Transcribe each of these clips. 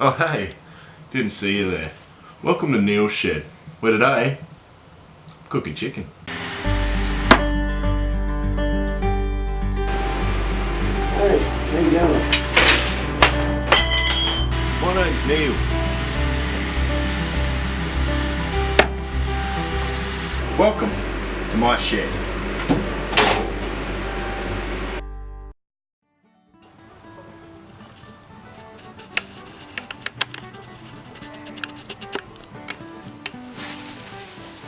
Oh hey, didn't see you there. Welcome to Neil's Shed, where today, I'm cooking chicken. Hey, how you going? My name's Neil. Welcome to my shed.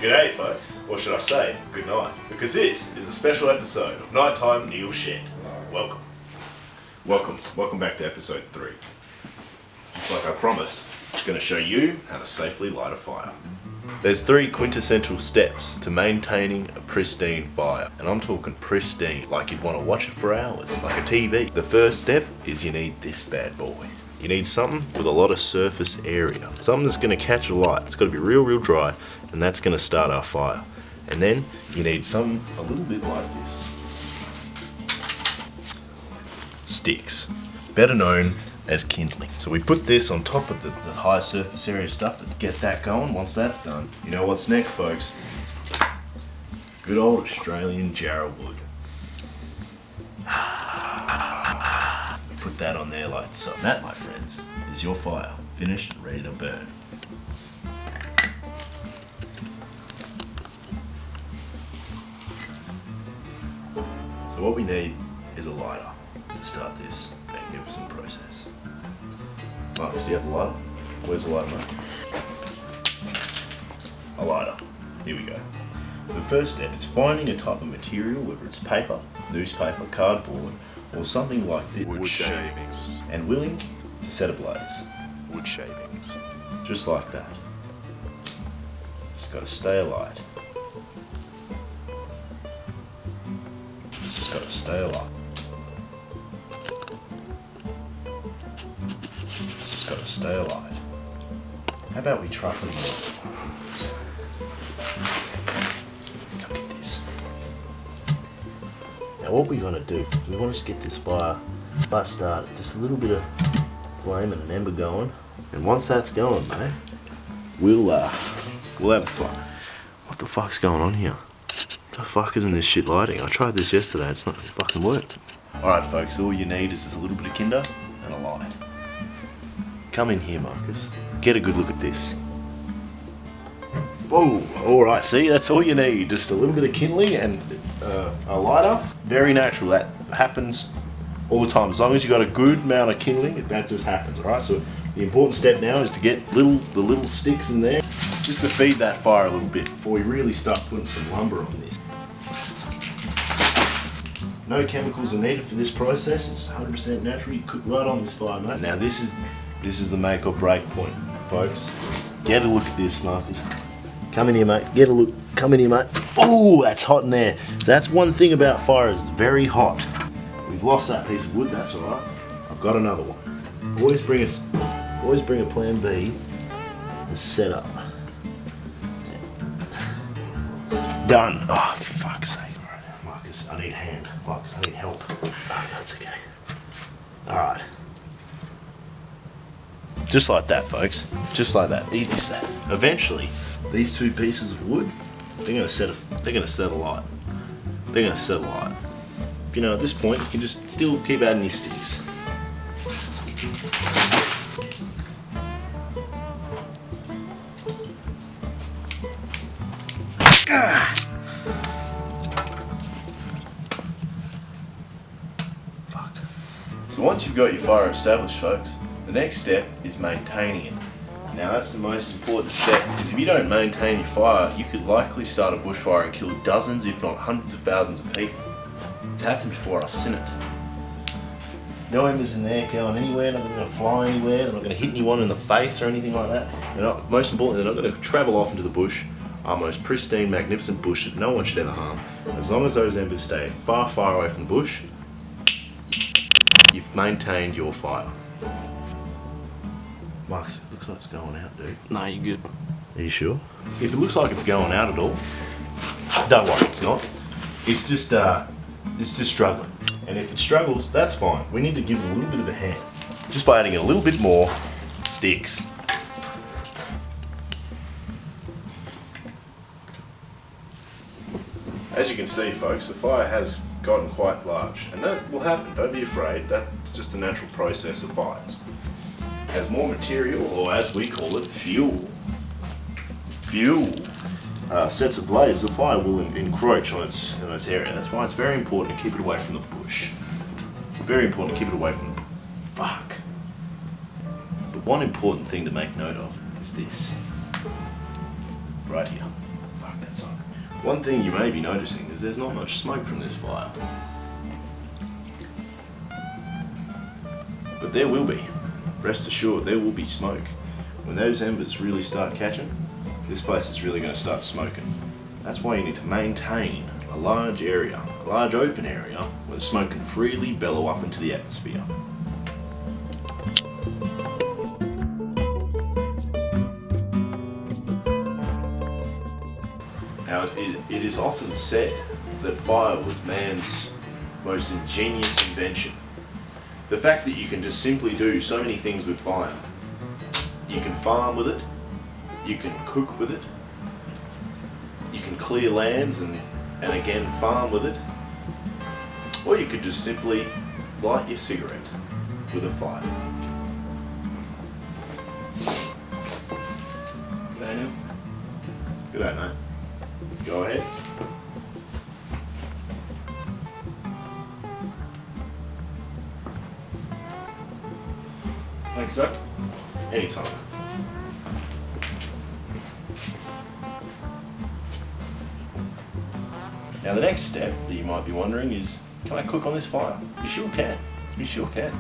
G'day folks, or should I say, good night, because this is a special episode of Nighttime Neil's Shed. Welcome. Welcome back to episode 3. Just like I promised, I'm going to show you how to safely light a fire. There's 3 quintessential steps to maintaining a pristine fire, and I'm talking pristine, like you'd want to watch it for hours, like a TV. The first step is you need this bad boy. You need something with a lot of surface area. Something that's going to catch a light. It's got to be real dry, and that's going to start our fire. And then you need something a little bit like this. Sticks, better known as kindling. So we put this on top of the high surface area stuff to get that going. Once that's done, you know what's next, folks? Good old Australian jarrah wood. Put that on there like so. That, my friends, is your fire, finished and ready to burn. So what we need is a lighter to start this magnificent process. Marcus, do you have a lighter? Where's the lighter, mate? A lighter. Here we go. So the first step is finding a type of material, whether it's paper, newspaper, cardboard, or something like this. Wood shavings. And willing to set ablaze. Wood shavings. Just like that. It's got to stay alight. It's just got to stay alight. It's just got to stay alight. How about we try putting it on? Come get this. Now what we're going to do, we want to get this fire started. Just a little bit of flame and an ember going. And once that's going, mate, we'll have fun. What the fuck's going on here? The fuck isn't this shit lighting? I tried this yesterday, it's not fucking worked. Alright folks, all you need is just a little bit of kinder and a light. Come in here, Marcus. Get a good look at this. Whoa, alright, see, that's all you need. Just a little bit of kindling and a lighter. Very natural, that happens all the time. As long as you got a good amount of kindling, that just happens, alright? So the important step now is to get the little sticks in there, just to feed that fire a little bit before we really start putting some lumber on this. No chemicals are needed for this process. It's 100% natural. You cook right on this fire, mate. Now this is the make or break point, folks. Get a look at this, Marcus. Come in here, mate. Get a look. Come in here, mate. Oh, that's hot in there. So that's one thing about fire, is it's very hot. We've lost that piece of wood. That's all right. I've got another one. Always bring a plan B and set up. Done. Oh, for fuck's sake. All right, Marcus, I need a hand. Marcus, I need help. Oh, that's okay. All right. Just like that, folks. Just like that. Easy as that. Eventually, these 2 pieces of wood, they're gonna set alight. They're gonna set alight. You know, at this point, you can just still keep adding your sticks. Fuck. So once you've got your fire established, folks, the next step is maintaining it. Now that's the most important step, because if you don't maintain your fire, you could likely start a bushfire and kill dozens, if not hundreds of thousands of people. It's happened before, I've seen it. No embers in there going anywhere, not going to fly anywhere, they're not going to hit anyone in the face or anything like that. Most importantly, they're not going to travel off into the bush, our most pristine, magnificent bush that no one should ever harm. As long as those embers stay far away from the bush, you've maintained your fire. Marcus, it looks like it's going out, dude. Nah, you good. Are you sure? If it looks like it's going out at all, don't worry, it's not. It's just struggling. And if it struggles, that's fine. We need to give it a little bit of a hand. Just by adding a little bit more, sticks. As you can see, folks, the fire has gotten quite large, and that will happen. Don't be afraid. That's just a natural process of fires. As more material, or as we call it, fuel, sets ablaze, the fire will encroach on its area. That's why it's very important to keep it away from the bush. Very important to keep it away from the fuck. But one important thing to make note of is this. Right here. Fuck, that's on. One thing you may be noticing is there's not much smoke from this fire. But there will be. Rest assured, there will be smoke. When those embers really start catching, this place is really going to start smoking. That's why you need to maintain a large area, a large open area, where the smoke can freely bellow up into the atmosphere. Now, it is often said that fire was man's most ingenious invention. The fact that you can just simply do so many things with fire. You can farm with it, you can cook with it, you can clear lands and again farm with it, or you could just simply light your cigarette with a fire. G'day, Neil. G'day, mate. Go ahead. Thanks, sir. Anytime. Now the next step that you might be wondering is, can I cook on this fire? You sure can. You sure can.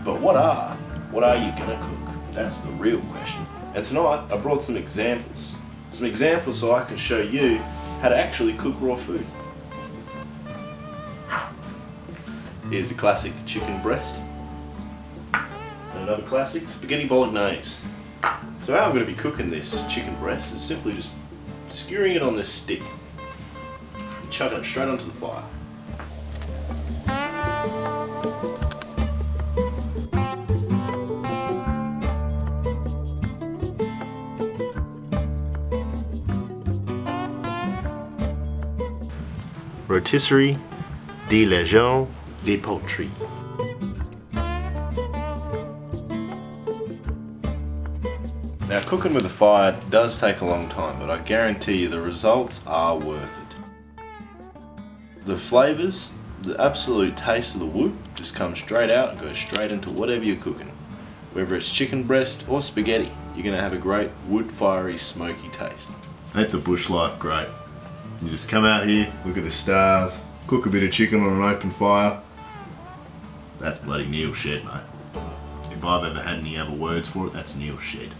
But what are you gonna cook? That's the real question. And tonight I brought some examples. Some examples so I can show you how to actually cook raw food. Here's a classic chicken breast. And another classic, spaghetti bolognese. So how I'm going to be cooking this chicken breast is simply just skewering it on this stick and chucking it straight onto the fire. Rotisserie de Legend de Poultry. Now, cooking with a fire does take a long time, but I guarantee you the results are worth it. The flavours, the absolute taste of the wood just comes straight out and goes straight into whatever you're cooking. Whether it's chicken breast or spaghetti, you're going to have a great wood fiery smoky taste. Ain't the bush life great? You just come out here, look at the stars, cook a bit of chicken on an open fire. That's bloody Neil Shed, mate. If I've ever had any other words for it, that's Neil Shed.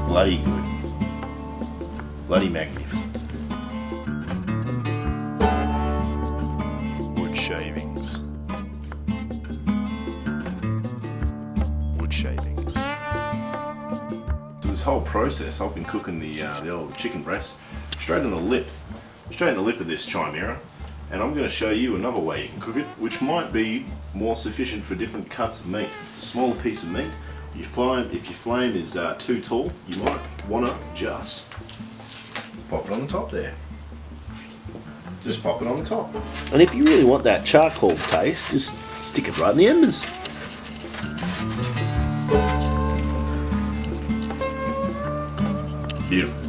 Bloody good. Bloody magnificent. Wood shavings. Wood shavings. So this whole process, I've been cooking the old chicken breast straight in the lip of this chimera, and I'm going to show you another way you can cook it, which might be more sufficient for different cuts of meat. It's a smaller piece of meat. If your flame is too tall, you might want to just pop it on the top there. Just pop it on the top. And if you really want that charcoal taste, just stick it right in the embers. Beautiful.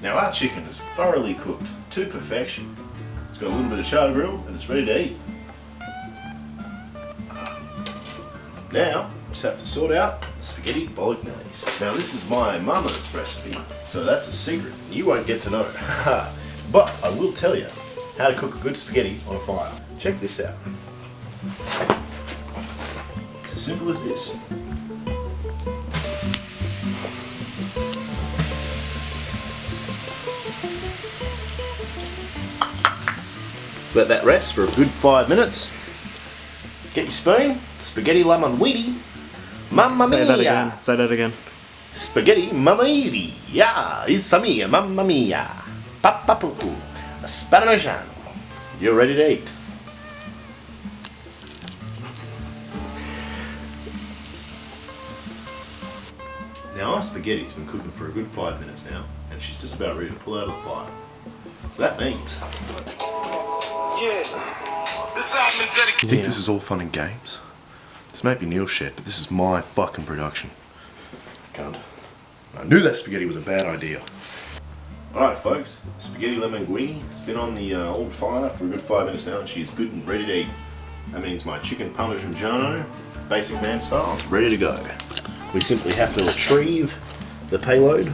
Now our chicken is thoroughly cooked to perfection. It's got a little bit of char grill and it's ready to eat. Now, just have to sort out the spaghetti bolognese. Now this is my mama's recipe, so that's a secret. You won't get to know. But I will tell you how to cook a good spaghetti on a fire. Check this out. It's as simple as this. Let's let that rest for a good 5 minutes. Get your spoon, spaghetti lemon weedy. Mamma mia! Say that again. Spaghetti mamma mia, it's mia, mamma mia. Papaputu, Sparmigiano. You're ready to eat. Now our spaghetti's been cooking for a good 5 minutes now, and she's just about ready to pull out of the fire. So that means You think this is all fun and games? This may be Neil's shed, but this is my fucking production. Cunt. I knew that spaghetti was a bad idea. Alright folks, spaghetti lemonguini. It's been on the old fire for a good 5 minutes now and she's good and ready to eat. That means my chicken parmigiano, basic man style, is ready to go. We simply have to retrieve the payload.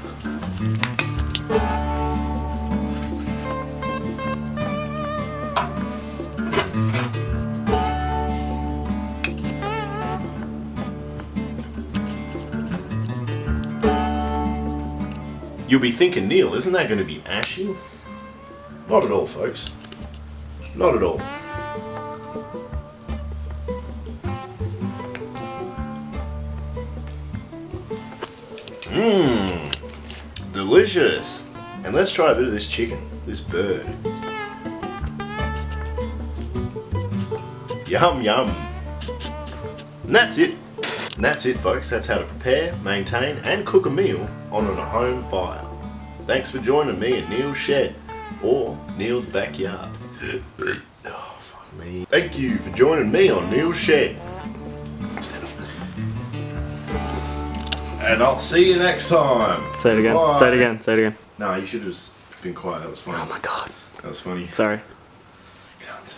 You'll be thinking, Neil, isn't that going to be ashy? Not at all, folks. Not at all. Mmm. Delicious. And let's try a bit of this chicken, this bird. Yum, yum. And that's it. And that's it, folks. That's how to prepare, maintain, and cook a meal on a home fire. Thanks for joining me at Neil's shed, or Neil's backyard. Oh, fuck me. Thank you for joining me on Neil's shed. Stand up. And I'll see you next time. Say it again. Bye. Say it again. Say it again. No, you should have just been quiet. That was funny. Oh my god. That was funny. Sorry. Cunt.